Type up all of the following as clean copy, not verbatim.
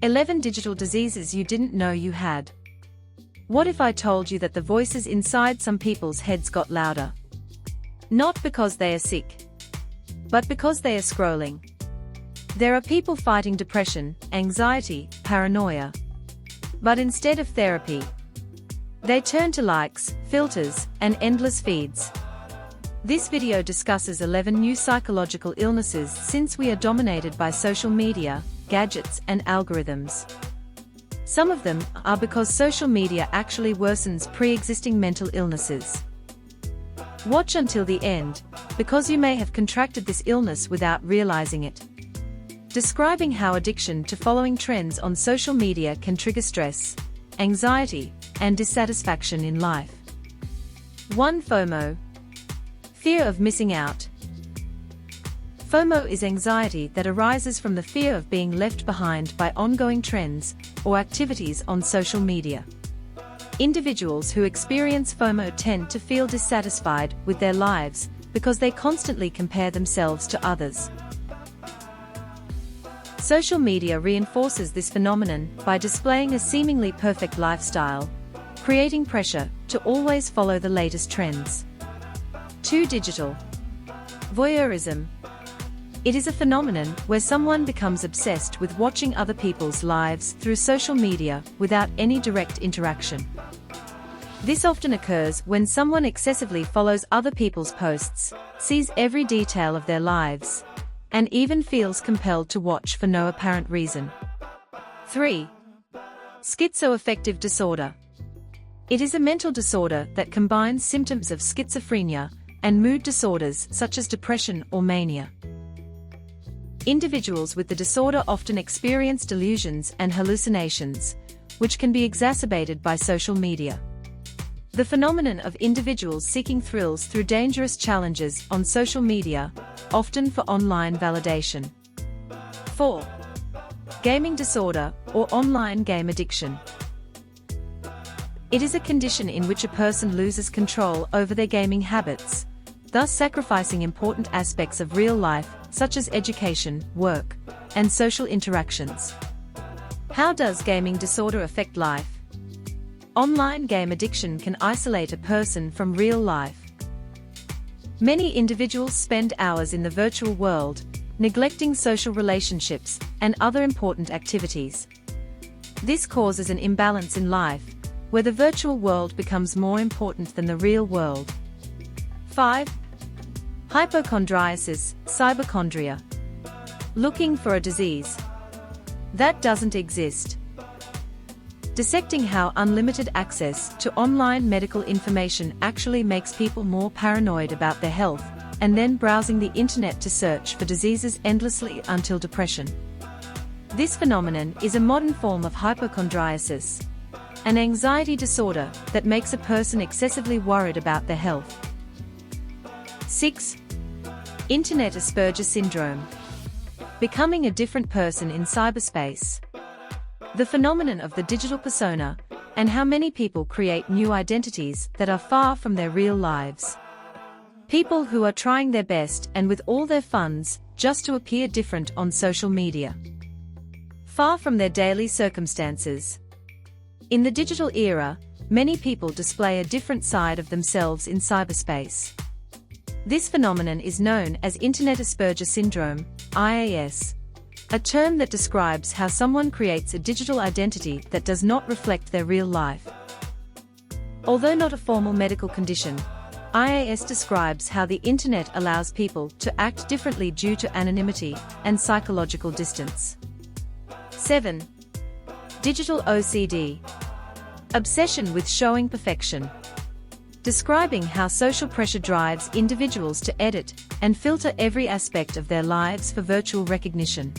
11 digital diseases you didn't know you had. What if I told you that the voices inside some people's heads got louder? Not because they are sick, but because they are scrolling. There are people fighting depression, anxiety, paranoia. But instead of therapy, they turn to likes, filters, and endless feeds. This video discusses 11 new psychological illnesses since we are dominated by social media, gadgets, and algorithms. Some of them are because social media actually worsens pre-existing mental illnesses. Watch until the end, because you may have contracted this illness without realizing it. Describing how addiction to following trends on social media can trigger stress, anxiety, and dissatisfaction in life. 1. FOMO. Fear of missing out. FOMO is anxiety that arises from the fear of being left behind by ongoing trends or activities on social media. Individuals who experience FOMO tend to feel dissatisfied with their lives because they constantly compare themselves to others. Social media reinforces this phenomenon by displaying a seemingly perfect lifestyle, creating pressure to always follow the latest trends. 2. Digital voyeurism. It is a phenomenon where someone becomes obsessed with watching other people's lives through social media without any direct interaction. This often occurs when someone excessively follows other people's posts, sees every detail of their lives, and even feels compelled to watch for no apparent reason. 3. Schizoaffective disorder. It is a mental disorder that combines symptoms of schizophrenia and mood disorders such as depression or mania. Individuals with the disorder often experience delusions and hallucinations, which can be exacerbated by social media. The phenomenon of individuals seeking thrills through dangerous challenges on social media, often for online validation. 4. Gaming disorder or online game addiction. It is a condition in which a person loses control over their gaming habits, thus sacrificing important aspects of real life, such as education, work, and social interactions. How does gaming disorder affect life? Online game addiction can isolate a person from real life. Many individuals spend hours in the virtual world, neglecting social relationships and other important activities. This causes an imbalance in life, where the virtual world becomes more important than the real world. 5. Hypochondriasis, cyberchondria. Looking for a disease that doesn't exist. Dissecting how unlimited access to online medical information actually makes people more paranoid about their health, and then browsing the internet to search for diseases endlessly until depression. This phenomenon is a modern form of hypochondriasis, an anxiety disorder that makes a person excessively worried about their health. 6. Internet Asperger syndrome. Becoming a different person in cyberspace. The phenomenon of the digital persona, and how many people create new identities that are far from their real lives. People who are trying their best and with all their funds just to appear different on social media, far from their daily circumstances. In the digital era, many people display a different side of themselves in cyberspace. This phenomenon is known as Internet Asperger syndrome, IAS, a term that describes how someone creates a digital identity that does not reflect their real life. Although not a formal medical condition, IAS describes how the internet allows people to act differently due to anonymity and psychological distance. 7. Digital OCD. Obsession with showing perfection. Describing how social pressure drives individuals to edit and filter every aspect of their lives for virtual recognition.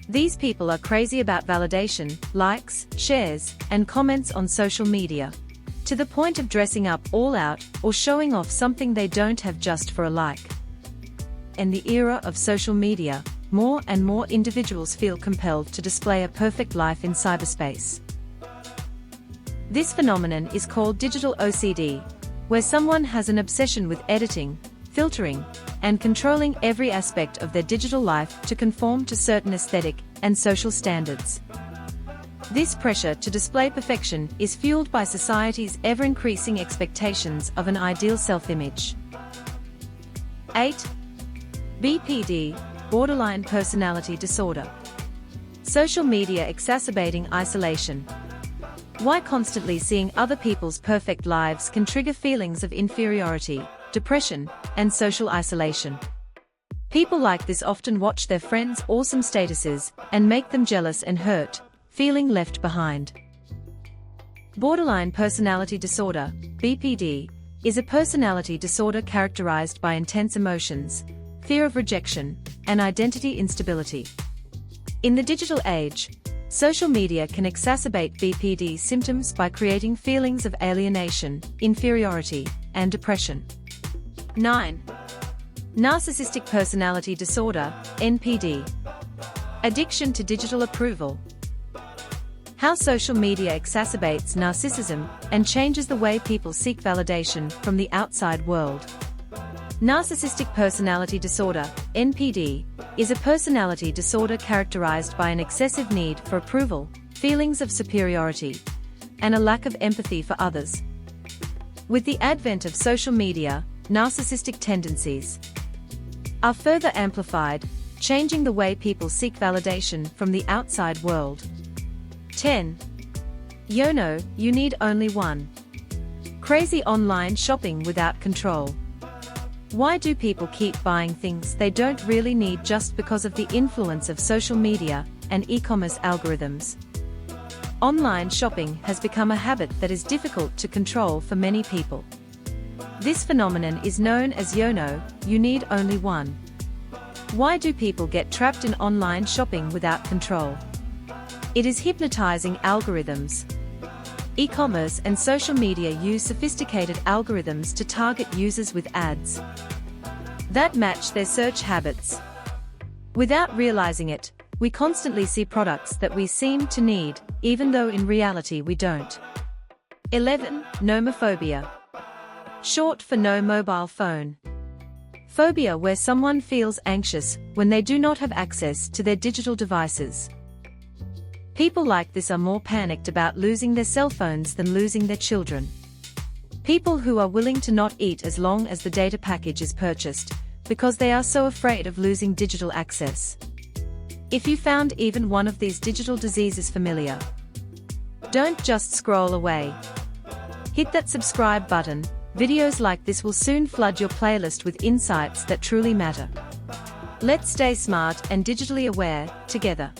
These people are crazy about validation, likes, shares, and comments on social media, to the point of dressing up all out or showing off something they don't have just for a like. In the era of social media, more and more individuals feel compelled to display a perfect life in cyberspace. This phenomenon is called digital OCD, where someone has an obsession with editing, filtering, and controlling every aspect of their digital life to conform to certain aesthetic and social standards. This pressure to display perfection is fueled by society's ever-increasing expectations of an ideal self-image. 8. BPD, borderline personality disorder. Social media exacerbating isolation. Why constantly seeing other people's perfect lives can trigger feelings of inferiority, depression, and social isolation. People like this often watch their friends' awesome statuses and make them jealous and hurt, feeling left behind. Borderline personality disorder, BPD, is a personality disorder characterized by intense emotions, fear of rejection, and identity instability. In the digital age, social media can exacerbate BPD symptoms by creating feelings of alienation, inferiority, and depression. 9. Narcissistic personality disorder, NPD. Addiction to digital approval. How social media exacerbates narcissism and changes the way people seek validation from the outside world. Narcissistic personality disorder, NPD, is a personality disorder characterized by an excessive need for approval, feelings of superiority, and a lack of empathy for others. With the advent of social media, narcissistic tendencies are further amplified, changing the way people seek validation from the outside world. 10. YOLO, you need only one. Crazy online shopping without control. Why do people keep buying things they don't really need just because of the influence of social media and e-commerce algorithms? Online shopping has become a habit that is difficult to control for many people. This phenomenon is known as YOLO, you need only one. Why do people get trapped in online shopping without control? It is hypnotizing algorithms. E-commerce and social media use sophisticated algorithms to target users with ads that match their search habits. Without realizing it, we constantly see products that we seem to need, even though in reality we don't. 11. Nomophobia. Short for no mobile phone. Phobia, where someone feels anxious when they do not have access to their digital devices. People like this are more panicked about losing their cell phones than losing their children. People who are willing to not eat as long as the data package is purchased, because they are so afraid of losing digital access. If you found even one of these digital diseases familiar, don't just scroll away. Hit that subscribe button. Videos like this will soon flood your playlist with insights that truly matter. Let's stay smart and digitally aware together.